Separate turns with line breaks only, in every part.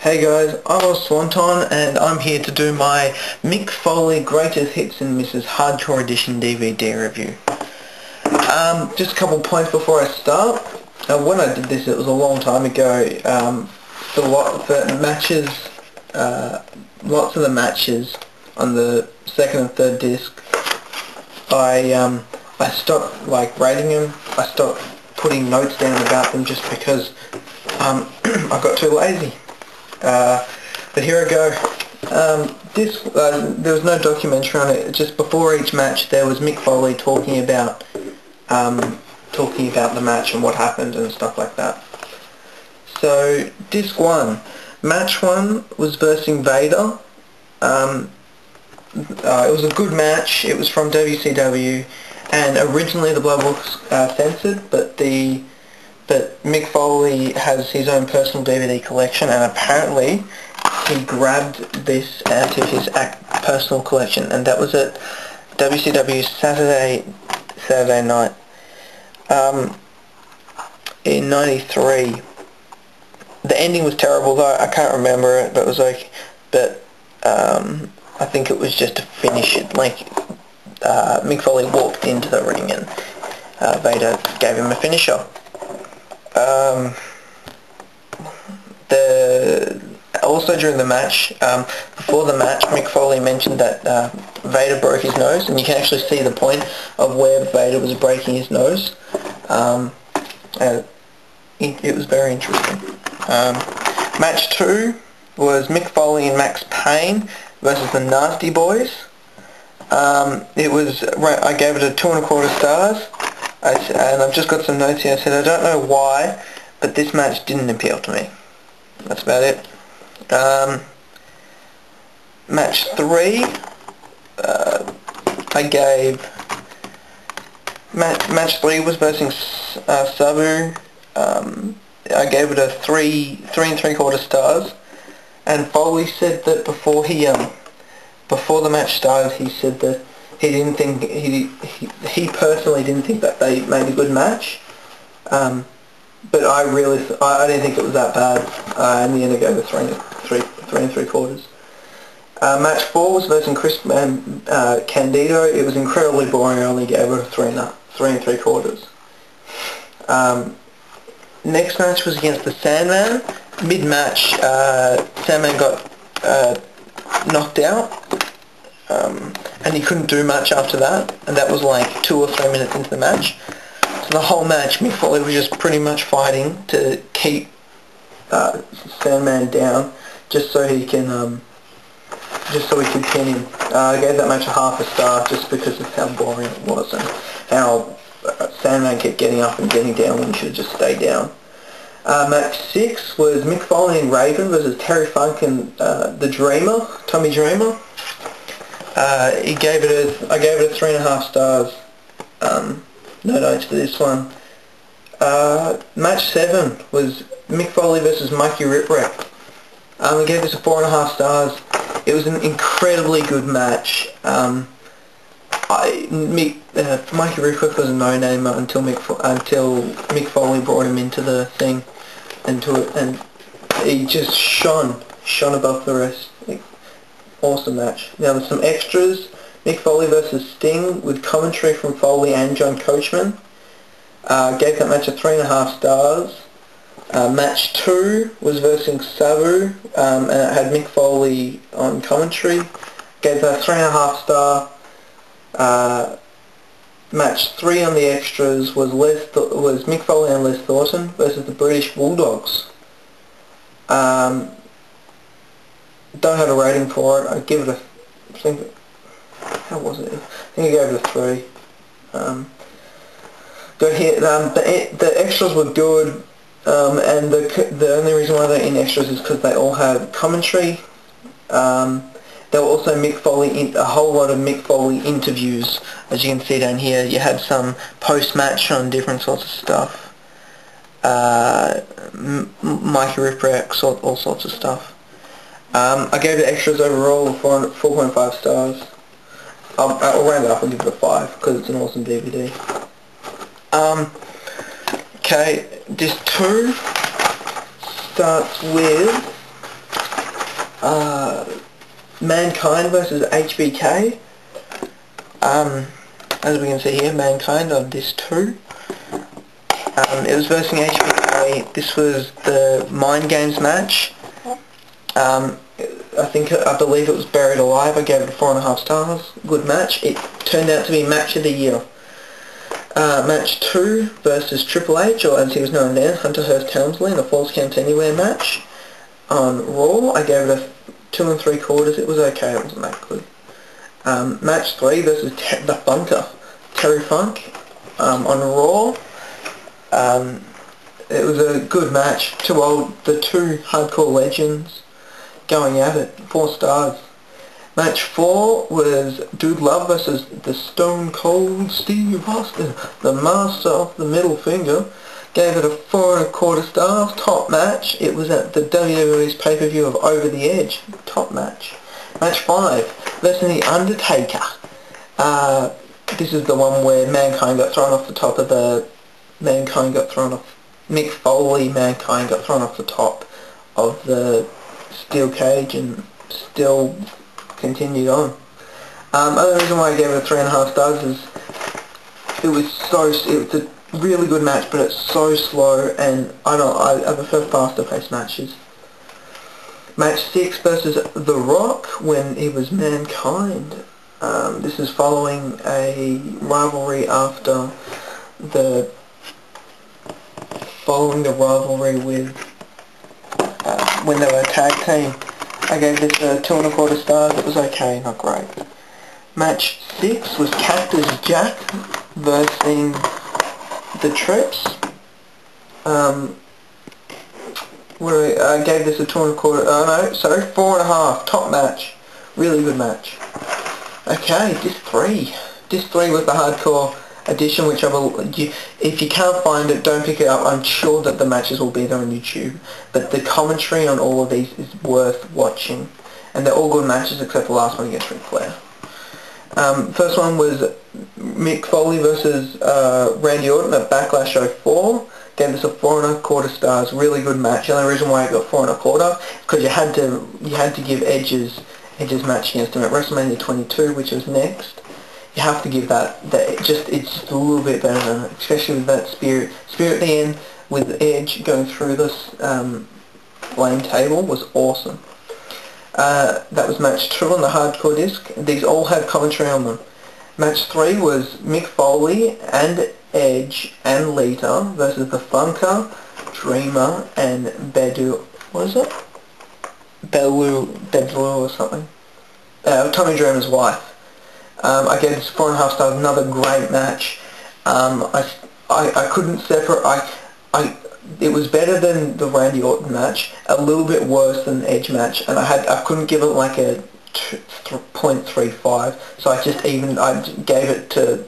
Hey guys, I'm Swanton and I'm here to do my Mick Foley Greatest Hits and Misses Hardcore Edition DVD review. Just a couple points before I start. When I did this, it was a long time ago. Lots of the matches on the second and third disc, I stopped rating them. I stopped putting notes down about them just because I got too lazy. But here I go. There was no documentary on it. Just before each match, there was Mick Foley talking about the match and what happened and stuff like that. So, disc 1. Match 1 was versus Vader. It was a good match. It was from WCW, and originally the blood was censored, but Mick Foley has his own personal DVD collection, and apparently he grabbed this out of his personal collection, and that was at WCW Saturday Night in '93. The ending was terrible though. I can't remember it, but it was I think it was just to finish it. Mick Foley walked into the ring and Vader gave him a finisher. Also during the match, before the match, Mick Foley mentioned that Vader broke his nose, and you can actually see the point of where Vader was breaking his nose. It was very interesting. Match 2 was Mick Foley and Payne versus the Nasty Boys. I gave it a 2 1/4 stars. And I've just got some notes here. I said I don't know why, but this match didn't appeal to me. That's about it. Match 3, I gave... Match 3 was versus Sabu. I gave it a 3 3/4 stars. And Foley said that before the match started, he said that he didn't think he personally didn't think that they made a good match, but I didn't think it was that bad. In the end, I gave it 3 3/4. Match 4 was versus Chris and Candido. It was incredibly boring. I only gave it a 3 3/4. Next match was against the Sandman. Mid-match, Sandman got knocked out. And he couldn't do much after that, and that was 2 or 3 minutes into the match. So the whole match, Mick Foley was just pretty much fighting to keep Sandman down, just so he could pin him. I gave that match a 1/2 star just because of how boring it was and how Sandman kept getting up and getting down when he should have just stayed down. Match 6 was Mick Foley and Raven versus Terry Funk and the Dreamer, Tommy Dreamer. I gave it a 3 1/2 stars. No notes for this one. Match 7 was Mick Foley versus Mikey Whipwreck. I gave this a 4 1/2 stars. It was an incredibly good match. Mikey Whipwreck was a no-namer until Mick Foley brought him into the thing, and he just shone above the rest. Awesome match. Now there's some extras. Mick Foley versus Sting with commentary from Foley and John Coachman. Gave that match a 3 1/2 stars. Match 2 was versus Sabu, and it had Mick Foley on commentary. Gave that a 3 1/2 star. Match 3 on the extras was Mick Foley and Les Thornton versus the British Bulldogs. Don't have a rating for it. I give it how was it? I think I gave it a 3. The extras were good, and the only reason why they're in extras is because they all have commentary. There were also a whole lot of Mick Foley interviews, as you can see down here. You had some post-match on different sorts of stuff. Mikey Whipwreck, all sorts of stuff. I gave the extras overall 4.5 stars. I'll round it up and give it a 5 because it's an awesome DVD. Okay, disc 2 starts with Mankind versus HBK. As we can see here, Mankind on disc 2. It was versus HBK. This was the Mind Games match. I believe it was Buried Alive. I gave it 4.5 stars. Good match. It turned out to be match of the year. Match 2 versus Triple H, or as he was known then, Hunter Hearst Helmsley, in a Falls Count Anywhere match. On Raw, I gave it a 2 3/4. It was okay. It wasn't that good. Match 3 versus the Funker, Terry Funk. On Raw, it was a good match. The two hardcore legends going at it. 4 stars. Match 4 was Dude Love versus the Stone Cold Steve Austin, the master of the middle finger. Gave it a 4 1/4 stars. Top match. It was at the WWE's pay-per-view of Over the Edge. Top match. Match 5 versus the Undertaker. This is the one where Mankind got thrown off the top of the... Mick Foley, Mankind got thrown off the top of the steel cage and still continued on. Other reason why I gave it a 3.5 stars is it was a really good match, but it's so slow, and I prefer faster paced matches. Match 6 versus The Rock when he was Mankind. This is following a rivalry after with when they were a tag team. I gave this a 2 1/4 stars. It was okay, not great. Match 6 was Cactus Jack versus the Trips. I gave this a 2 1/4. 4.5. Top match. Really good match. Okay, disc 3. Disc 3 was the hardcore edition, which if you can't find it, don't pick it up. I'm sure that the matches will be there on YouTube, but the commentary on all of these is worth watching, and they're all good matches except the last one against Ric Flair. First one was Mick Foley versus Randy Orton at Backlash 04. Gave this a 4 1/4 stars. Really good match. The only reason why I got 4 1/4 because you had to give Edge's match against him at WrestleMania 22, which was next. You have to give it's just a little bit better than it, especially with that spirit at the end with Edge going through this flame table was awesome. That was match 2 on the hardcore disc. These all had commentary on them. Match 3 was Mick Foley and Edge and Lita versus the Funker, Dreamer, and Bedu. What is it? Bedlu or something. Tommy Dreamer's wife. I gave this 4.5 stars. Another great match. I couldn't separate. It was better than the Randy Orton match. A little bit worse than the Edge match, and I couldn't give it like a 0.35. So I gave it to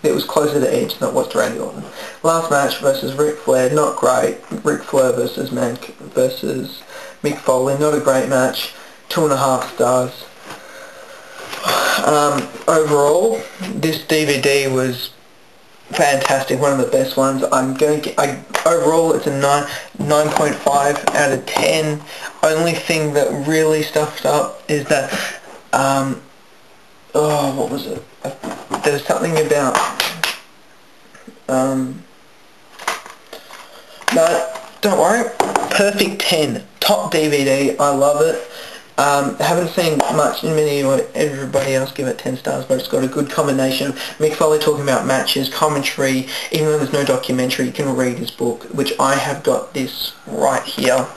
it was closer to Edge than it was to Randy Orton. Last match versus Ric Flair, not great. Ric Flair versus Mick Foley, not a great match. 2.5 stars. Overall, this DVD was fantastic, one of the best ones. Overall, it's a 9.5 out of 10. Only thing that really stuffed up is that, what was it? There was something about, no, don't worry, perfect 10, top DVD, I love it. Haven't seen many everybody else give it 10 stars, but it's got a good combination of Mick Foley talking about matches, commentary. Even though there's no documentary, you can read his book, which I have got this right here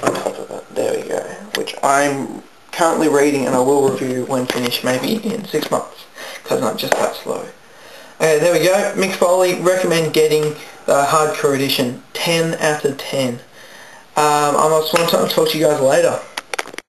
on top of it. There we go. Which I'm currently reading, and I will review when finished, maybe in 6 months, because I'm just that slow. Okay, there we go. Mick Foley, recommend getting the hardcore edition. 10 out of 10. I just want to talk to you guys later.